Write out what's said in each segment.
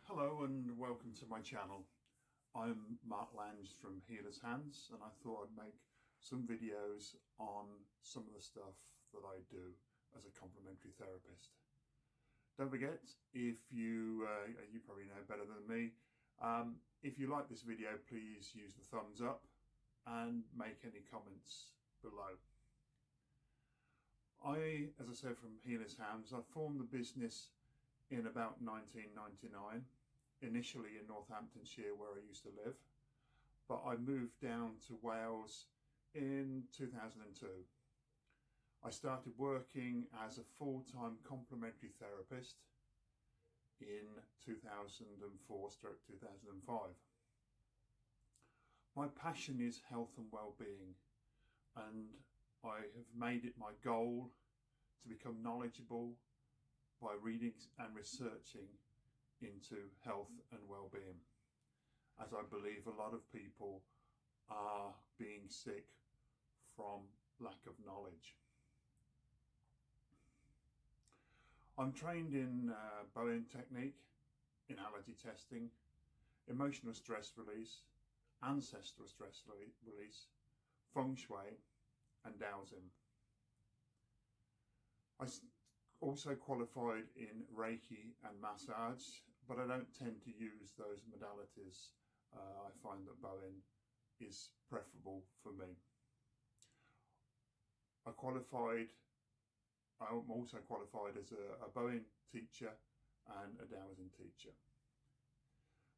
Hello and welcome to my channel. I'm Mark Lange from Healer's Hands, and I thought I'd make some videos on some of the stuff that I do as a complementary therapist. Don't forget, if you probably know better than me, if you like this video, please use the thumbs up and make any comments below. As I said, from Healer's Hands, I formed the business in about 1999, initially in Northamptonshire where I used to live, but I moved down to Wales in 2002. I started working as a full-time complementary therapist in 2004/2005. My passion is health and well-being, and I have made it my goal to become knowledgeable by reading and researching into health and well-being, as I believe a lot of people are being sick from lack of knowledge. I'm trained in Bowen Technique, in Allergy Testing, Emotional Stress Release, Ancestral Stress Release, Feng Shui and Dowsing. I also qualified in Reiki and massage, but I don't tend to use those modalities. I find that Bowen is preferable for me. I'm also qualified as a Bowen teacher and a Dowsing teacher.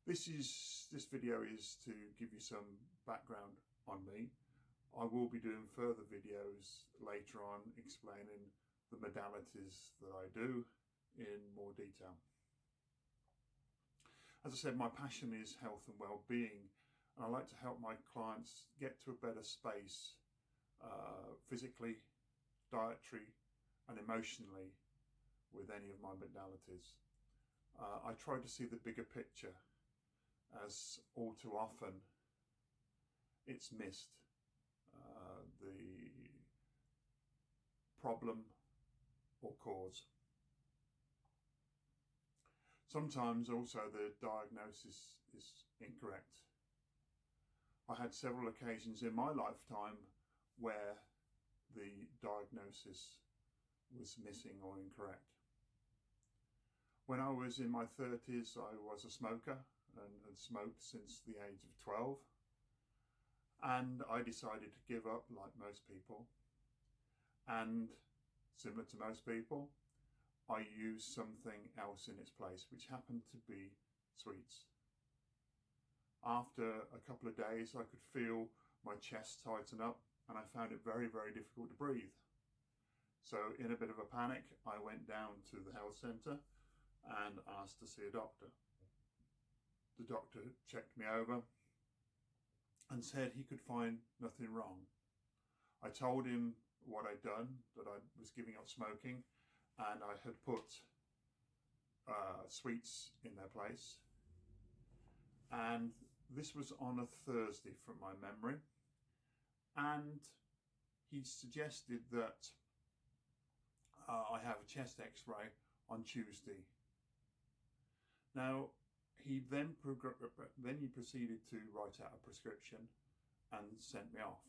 This video is to give you some background on me. I will be doing further videos later on explaining the modalities that I do in more detail. As I said, my passion is health and well-being, and I like to help my clients get to a better space physically, dietary and emotionally with any of my modalities. I try to see the bigger picture, as all too often it's missed. The problem or cause. Sometimes also the diagnosis is incorrect. I had several occasions in my lifetime where the diagnosis was missing or incorrect. When I was in my 30s, I was a smoker and had smoked since the age of 12. And I decided to give up, like most people. And similar to most people, I used something else in its place, which happened to be sweets. After a couple of days, I could feel my chest tighten up, and I found it very, very difficult to breathe. So in a bit of a panic, I went down to the health centre and asked to see a doctor. The doctor checked me over and said he could find nothing wrong. I told him what I'd done, that I was giving up smoking, and I had put sweets in their place. And this was on a Thursday from my memory. And he suggested that I have a chest x-ray on Tuesday. Now, he proceeded to write out a prescription and sent me off.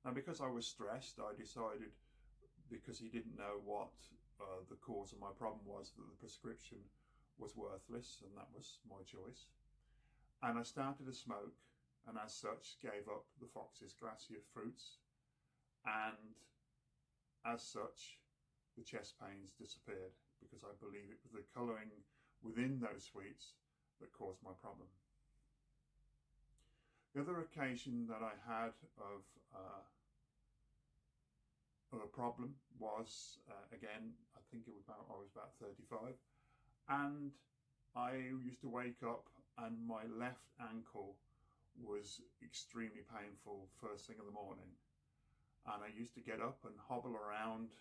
Now, because I was stressed, I decided, because he didn't know what the cause of my problem was, that the prescription was worthless, and that was my choice. And I started to smoke, and as such gave up the Fox's Glacier fruits, and as such the chest pains disappeared, because I believe it was the colouring within those sweets that caused my problem. The other occasion that I had of a problem was, again, I think I was about 35, and I used to wake up and my left ankle was extremely painful first thing in the morning. And I used to get up and hobble around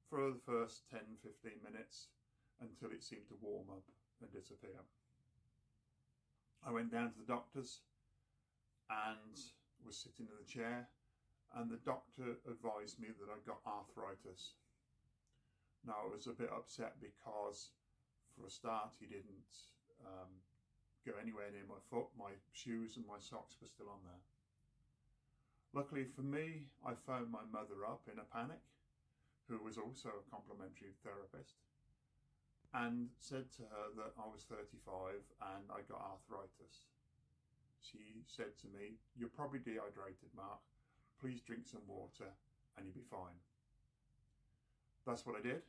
for the first 10-15 minutes until it seemed to warm up and disappear. I went down to the doctor's and was sitting in the chair, and the doctor advised me that I got arthritis. Now, I was a bit upset because, for a start, he didn't go anywhere near my foot. My shoes and my socks were still on there. Luckily for me, I phoned my mother up in a panic, who was also a complementary therapist, and said to her that I was 35 and I got arthritis. She said to me, "You're probably dehydrated, Mark. Please drink some water and you'll be fine." That's what I did.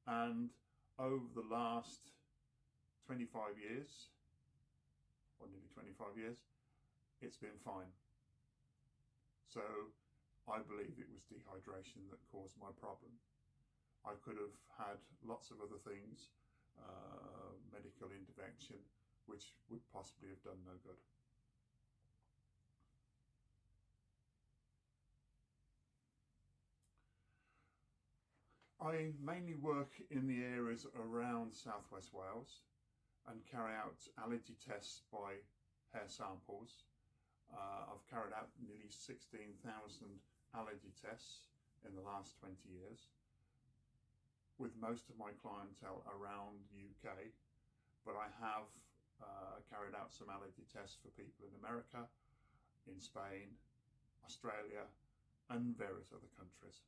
And over the last 25 years, or nearly 25 years, it's been fine. So I believe it was dehydration that caused my problem. I could have had lots of other things, medical intervention, which would possibly have done no good. I mainly work in the areas around Southwest Wales and carry out allergy tests by hair samples. I've carried out nearly 16,000 allergy tests in the last 20 years, with most of my clientele around the UK, but I have carried out some allergy tests for people in America, in Spain, Australia, and various other countries.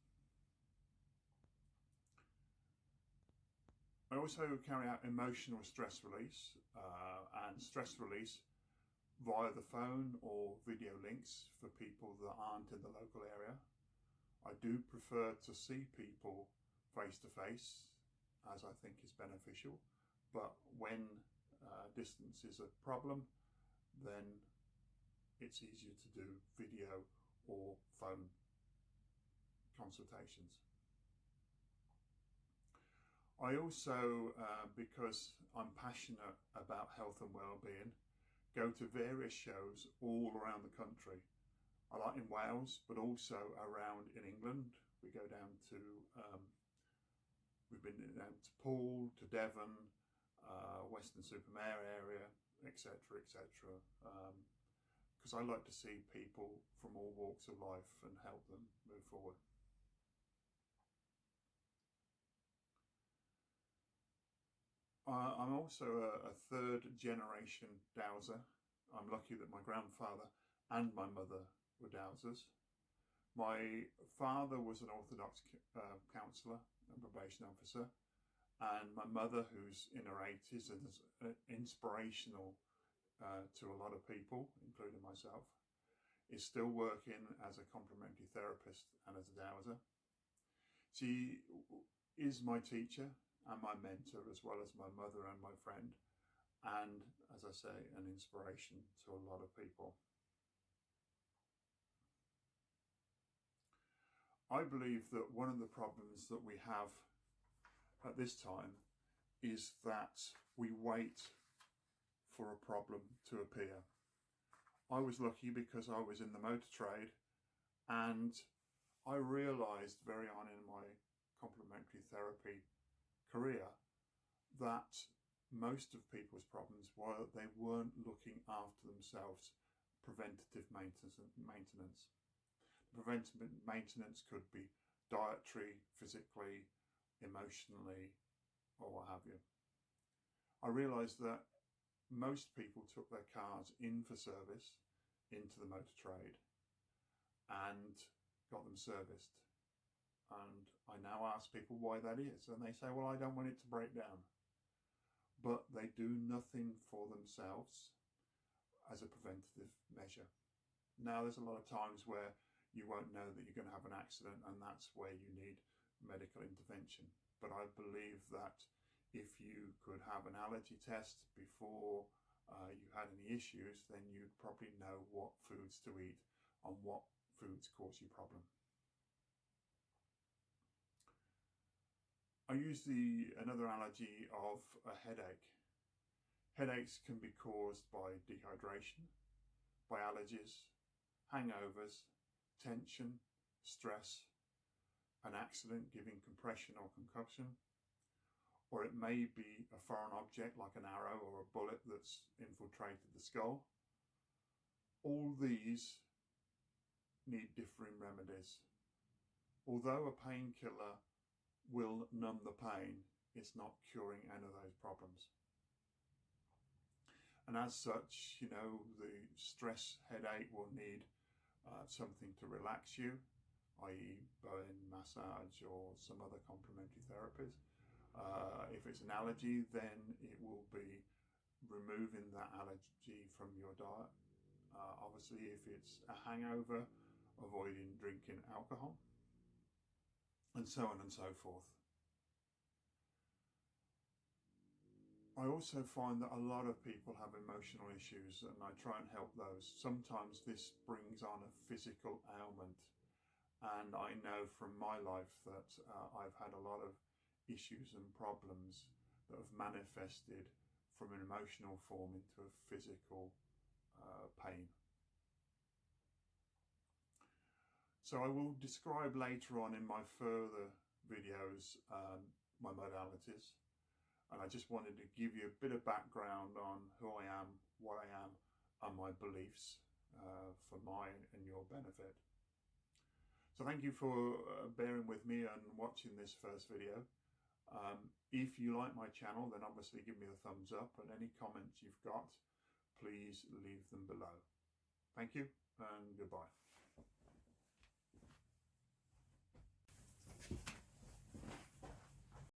I also carry out emotional stress release and stress release via the phone or video links for people that aren't in the local area. I do prefer to see people face to face, as I think is beneficial, but when distance is a problem, then it's easier to do video or phone consultations. I also, because I'm passionate about health and well-being, go to various shows all around the country. I like in Wales, but also around in England. We go down to, we've been down to Poole, to Devon, Weston-super-Mare area, etc., etc. Because I like to see people from all walks of life and help them move forward. I'm also a third generation dowser. I'm lucky that my grandfather and my mother were dowsers. My father was an Orthodox counsellor and probation officer, and my mother, who's in her 80s and is inspirational to a lot of people, including myself, is still working as a complementary therapist and as a dowser. She is my teacher and my mentor, as well as my mother and my friend, and, as I say, an inspiration to a lot of people. I believe that one of the problems that we have at this time is that we wait for a problem to appear. I was lucky because I was in the motor trade, and I realised very on in my complementary therapy career that most of people's problems were they weren't looking after themselves. Preventative maintenance. Preventative maintenance could be dietary, physically, emotionally, or what have you. I realised that most people took their cars in for service into the motor trade and got them serviced. And I now ask people why that is, and they say, well, I don't want it to break down. But they do nothing for themselves as a preventative measure. Now, there's a lot of times where you won't know that you're going to have an accident, and that's where you need medical intervention. But I believe that if you could have an allergy test before you had any issues, then you'd probably know what foods to eat and what foods cause you problem. I use another allergy of a headache. Headaches can be caused by dehydration, by allergies, hangovers, tension, stress, an accident giving compression or concussion, or it may be a foreign object like an arrow or a bullet that's infiltrated the skull. All these need differing remedies. Although a painkiller will numb the pain, it's not curing any of those problems. And as such, you know, the stress headache will need something to relax you, i.e. Bowen massage or some other complementary therapies. If it's an allergy, then it will be removing that allergy from your diet. Obviously, if it's a hangover, avoiding drinking alcohol, and so on and so forth. I also find that a lot of people have emotional issues, and I try and help those. Sometimes this brings on a physical ailment, and I know from my life that I've had a lot of issues and problems that have manifested from an emotional form into a physical pain. So I will describe later on in my further videos my modalities. And I just wanted to give you a bit of background on who I am, what I am, and my beliefs for my and your benefit. So thank you for bearing with me and watching this first video. If you like my channel, then obviously give me a thumbs up, and any comments you've got, please leave them below. Thank you and goodbye.